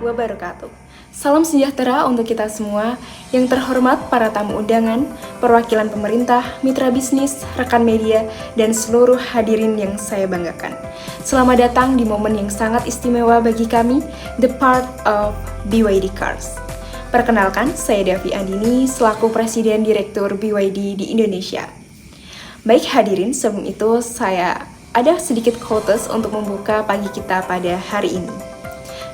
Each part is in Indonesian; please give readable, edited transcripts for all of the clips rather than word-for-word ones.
wabarakatuh. Salam sejahtera untuk kita semua. Yang terhormat para tamu undangan, perwakilan pemerintah, mitra bisnis, rekan media, dan seluruh hadirin yang saya banggakan. Selamat datang di momen yang sangat istimewa bagi kami, the part of BYD Cars. Perkenalkan, saya Davi Andini, selaku Presiden Direktur BYD di Indonesia. Baik hadirin, sebelum itu saya ada sedikit quotes untuk membuka pagi kita pada hari ini.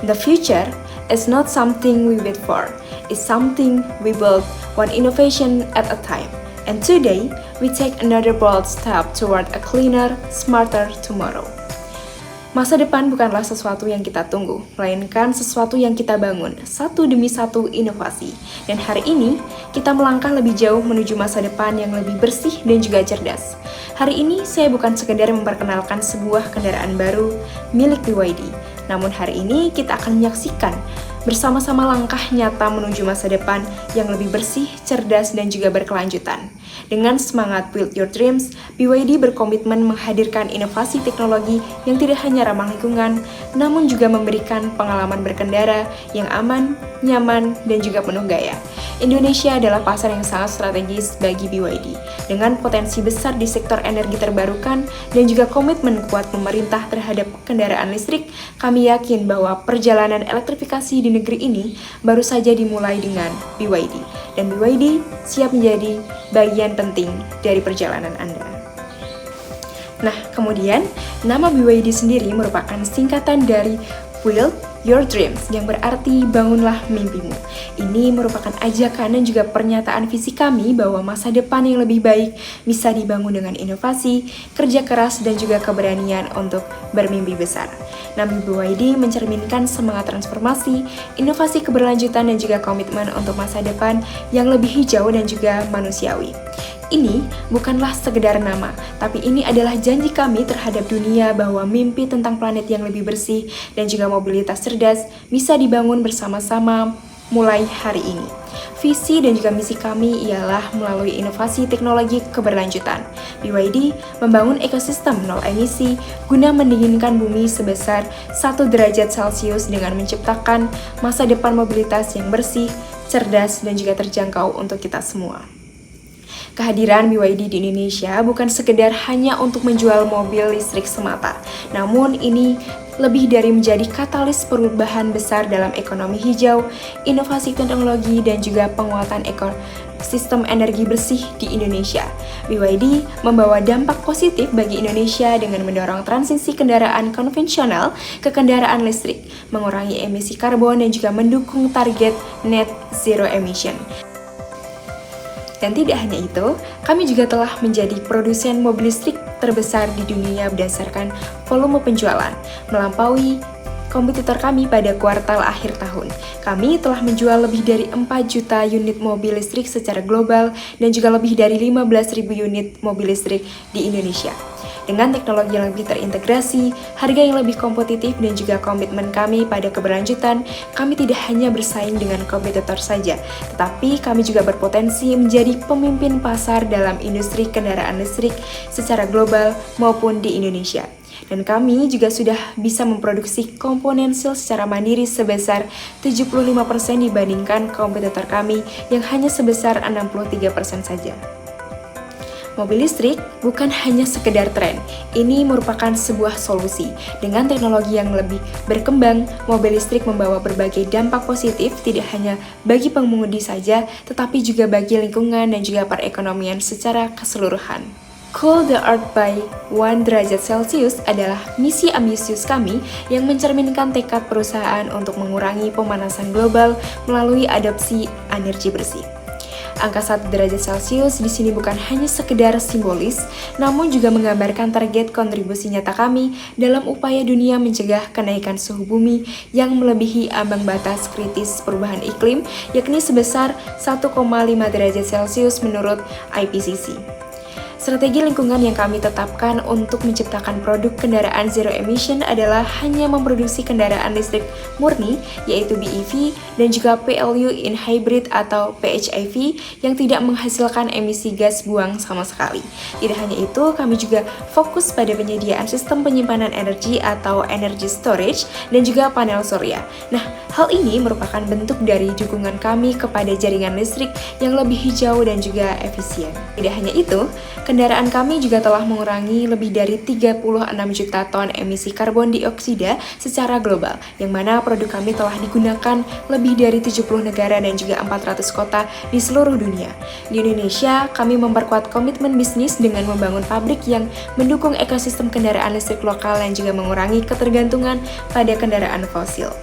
The future is not something we wait for, it's something we build one innovation at a time. And today, we take another bold step toward a cleaner, smarter tomorrow. Masa depan bukanlah sesuatu yang kita tunggu, melainkan sesuatu yang kita bangun, satu demi satu inovasi. Dan hari ini, kita melangkah lebih jauh menuju masa depan yang lebih bersih dan juga cerdas. Hari ini, saya bukan sekedar memperkenalkan sebuah kendaraan baru milik BYD, namun hari ini kita akan menyaksikan bersama-sama langkah nyata menuju masa depan yang lebih bersih, cerdas, dan juga berkelanjutan. Dengan semangat Build Your Dreams, BYD berkomitmen menghadirkan inovasi teknologi yang tidak hanya ramah lingkungan, namun juga memberikan pengalaman berkendara yang aman, nyaman, dan juga penuh gaya. Indonesia adalah pasar yang sangat strategis bagi BYD. Dengan potensi besar di sektor energi terbarukan dan juga komitmen kuat pemerintah terhadap kendaraan listrik, kami yakin bahwa perjalanan elektrifikasi di negeri ini baru saja dimulai dengan BYD. Dan BYD siap menjadi bagian penting dari perjalanan Anda. Nah, kemudian nama BYD sendiri merupakan singkatan dari Build Your Dreams, yang berarti bangunlah mimpimu. Ini merupakan ajakan dan juga pernyataan visi kami bahwa masa depan yang lebih baik bisa dibangun dengan inovasi, kerja keras, dan juga keberanian untuk bermimpi besar. Nama BYD mencerminkan semangat transformasi, inovasi keberlanjutan, dan juga komitmen untuk masa depan yang lebih hijau dan juga manusiawi. Ini bukanlah sekedar nama, tapi ini adalah janji kami terhadap dunia bahwa mimpi tentang planet yang lebih bersih dan juga mobilitas cerdas bisa dibangun bersama-sama mulai hari ini. Visi dan juga misi kami ialah melalui inovasi teknologi keberlanjutan. BYD membangun ekosistem nol emisi guna mendinginkan bumi sebesar 1 derajat Celcius dengan menciptakan masa depan mobilitas yang bersih, cerdas, dan juga terjangkau untuk kita semua. Kehadiran BYD di Indonesia bukan sekedar hanya untuk menjual mobil listrik semata, namun ini lebih dari menjadi katalis perubahan besar dalam ekonomi hijau, inovasi teknologi, dan juga penguatan ekosistem energi bersih di Indonesia. BYD membawa dampak positif bagi Indonesia dengan mendorong transisi kendaraan konvensional ke kendaraan listrik, mengurangi emisi karbon, dan juga mendukung target net zero emission. Dan tidak hanya itu, kami juga telah menjadi produsen mobil listrik terbesar di dunia berdasarkan volume penjualan, melampaui kompetitor kami pada kuartal akhir tahun. Kami telah menjual lebih dari 4 juta unit mobil listrik secara global dan juga lebih dari 15.000 unit mobil listrik di Indonesia. Dengan teknologi yang lebih terintegrasi, harga yang lebih kompetitif, dan juga komitmen kami pada keberlanjutan, kami tidak hanya bersaing dengan kompetitor saja, tetapi kami juga berpotensi menjadi pemimpin pasar dalam industri kendaraan listrik secara global maupun di Indonesia. Dan kami juga sudah bisa memproduksi komponen sel secara mandiri sebesar 75% dibandingkan kompetitor kami yang hanya sebesar 63% saja. Mobil listrik bukan hanya sekedar tren, ini merupakan sebuah solusi. Dengan teknologi yang lebih berkembang, mobil listrik membawa berbagai dampak positif tidak hanya bagi pengemudi saja, tetapi juga bagi lingkungan dan juga perekonomian secara keseluruhan. Cool the Earth by 1 derajat Celcius adalah misi ambisius kami yang mencerminkan tekad perusahaan untuk mengurangi pemanasan global melalui adopsi energi bersih. Angka 1 derajat Celcius di sini bukan hanya sekedar simbolis, namun juga menggambarkan target kontribusi nyata kami dalam upaya dunia mencegah kenaikan suhu bumi yang melebihi ambang batas kritis perubahan iklim, yakni sebesar 1,5 derajat Celcius menurut IPCC. Strategi lingkungan yang kami tetapkan untuk menciptakan produk kendaraan zero emission adalah hanya memproduksi kendaraan listrik murni, yaitu BEV, dan juga plug-in hybrid atau PHEV yang tidak menghasilkan emisi gas buang sama sekali. Tidak hanya itu, kami juga fokus pada penyediaan sistem penyimpanan energi atau energy storage dan juga panel surya. Nah, hal ini merupakan bentuk dari dukungan kami kepada jaringan listrik yang lebih hijau dan juga efisien. Tidak hanya itu, kendaraan kami juga telah mengurangi lebih dari 36 juta ton emisi karbon dioksida secara global, yang mana produk kami telah digunakan lebih dari 70 negara dan juga 400 kota di seluruh dunia. Di Indonesia, kami memperkuat komitmen bisnis dengan membangun pabrik yang mendukung ekosistem kendaraan listrik lokal dan juga mengurangi ketergantungan pada kendaraan fosil.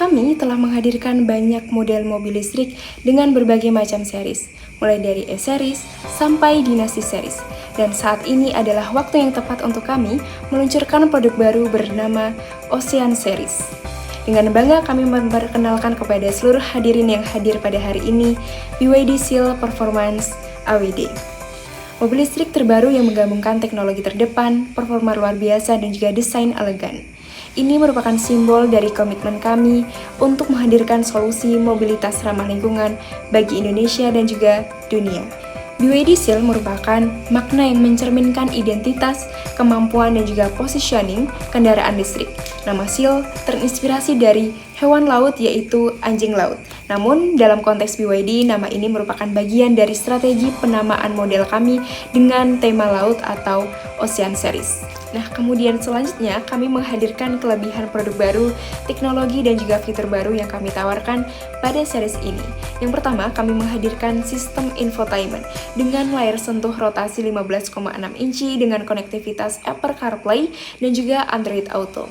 Kami telah menghadirkan banyak model mobil listrik dengan berbagai macam series, mulai dari E-Series sampai Dynasty Series. Dan saat ini adalah waktu yang tepat untuk kami meluncurkan produk baru bernama Ocean Series. Dengan bangga kami memperkenalkan kepada seluruh hadirin yang hadir pada hari ini, BYD Seal Performance AWD. Mobil listrik terbaru yang menggabungkan teknologi terdepan, performa luar biasa, dan juga desain elegan. Ini merupakan simbol dari komitmen kami untuk menghadirkan solusi mobilitas ramah lingkungan bagi Indonesia dan juga dunia. BYD Seal merupakan makna yang mencerminkan identitas, kemampuan, dan juga positioning kendaraan listrik. Nama Seal terinspirasi dari hewan laut yaitu anjing laut. Namun, dalam konteks BYD, nama ini merupakan bagian dari strategi penamaan model kami dengan tema laut atau Ocean Series. Nah, kemudian selanjutnya kami menghadirkan kelebihan produk baru, teknologi, dan juga fitur baru yang kami tawarkan pada series ini. Yang pertama, kami menghadirkan sistem infotainment dengan layar sentuh rotasi 15,6 inci dengan konektivitas Apple CarPlay dan juga Android Auto.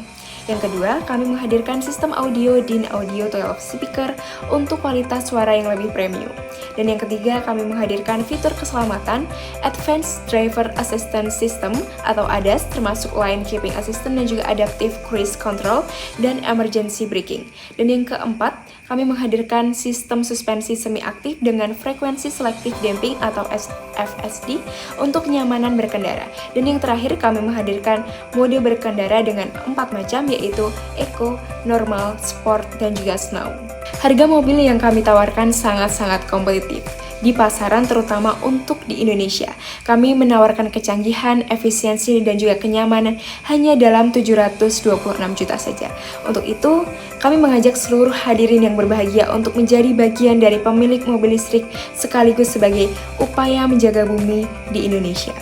Yang kedua, kami menghadirkan sistem audio DIN Audio 12 speaker untuk kualitas suara yang lebih premium. Dan yang ketiga, kami menghadirkan fitur keselamatan Advanced Driver Assistance System atau ADAS, termasuk Lane Keeping Assistant dan juga Adaptive Cruise Control dan Emergency Braking. Dan yang keempat, kami menghadirkan sistem suspensi semi-aktif dengan frekuensi selective damping atau FSD untuk kenyamanan berkendara. Dan yang terakhir, kami menghadirkan mode berkendara dengan 4 macam, yaitu Eco, Normal, Sport, dan juga Snow. Harga mobil yang kami tawarkan sangat-sangat kompetitif di pasaran, terutama untuk di Indonesia. Kami menawarkan kecanggihan, efisiensi, dan juga kenyamanan hanya dalam 726 juta saja. Untuk itu, kami mengajak seluruh hadirin yang berbahagia untuk menjadi bagian dari pemilik mobil listrik sekaligus sebagai upaya menjaga bumi di Indonesia.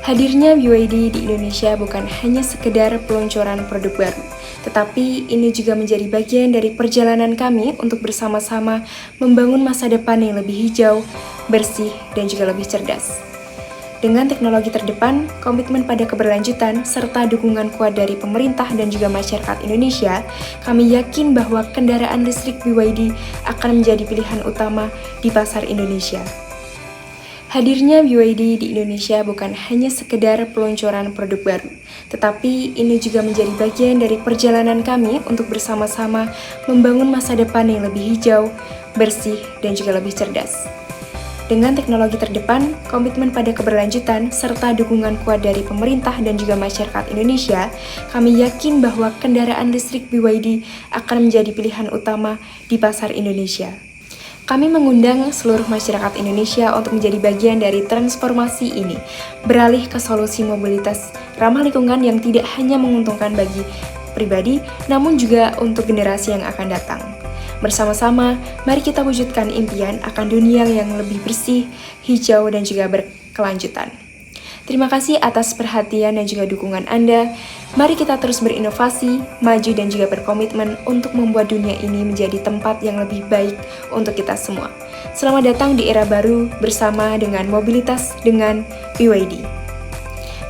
Hadirnya BYD di Indonesia bukan hanya sekedar peluncuran produk baru, tetapi ini juga menjadi bagian dari perjalanan kami untuk bersama-sama membangun masa depan yang lebih hijau, bersih, dan juga lebih cerdas. Dengan teknologi terdepan, komitmen pada keberlanjutan, serta dukungan kuat dari pemerintah dan juga masyarakat Indonesia, kami yakin bahwa kendaraan listrik BYD akan menjadi pilihan utama di pasar Indonesia. Hadirnya BYD di Indonesia bukan hanya sekedar peluncuran produk baru, tetapi ini juga menjadi bagian dari perjalanan kami untuk bersama-sama membangun masa depan yang lebih hijau, bersih, dan juga lebih cerdas. Dengan teknologi terdepan, komitmen pada keberlanjutan, serta dukungan kuat dari pemerintah dan juga masyarakat Indonesia, kami yakin bahwa kendaraan listrik BYD akan menjadi pilihan utama di pasar Indonesia. Kami mengundang seluruh masyarakat Indonesia untuk menjadi bagian dari transformasi ini, beralih ke solusi mobilitas ramah lingkungan yang tidak hanya menguntungkan bagi pribadi, namun juga untuk generasi yang akan datang. Bersama-sama, mari kita wujudkan impian akan dunia yang lebih bersih, hijau, dan juga berkelanjutan. Terima kasih atas perhatian dan juga dukungan Anda. Mari kita terus berinovasi, maju, dan juga berkomitmen untuk membuat dunia ini menjadi tempat yang lebih baik untuk kita semua. Selamat datang di era baru bersama dengan mobilitas dengan BYD.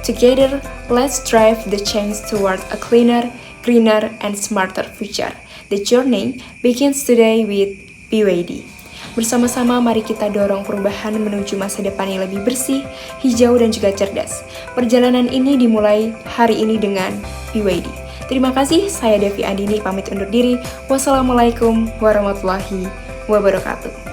Together, let's drive the change toward a cleaner, greener, and smarter future. The journey begins today with BYD. Bersama-sama mari kita dorong perubahan menuju masa depan yang lebih bersih, hijau, dan juga cerdas. Perjalanan ini dimulai hari ini dengan BYD. Terima kasih, saya Devi Andini pamit undur diri. Wassalamualaikum warahmatullahi wabarakatuh.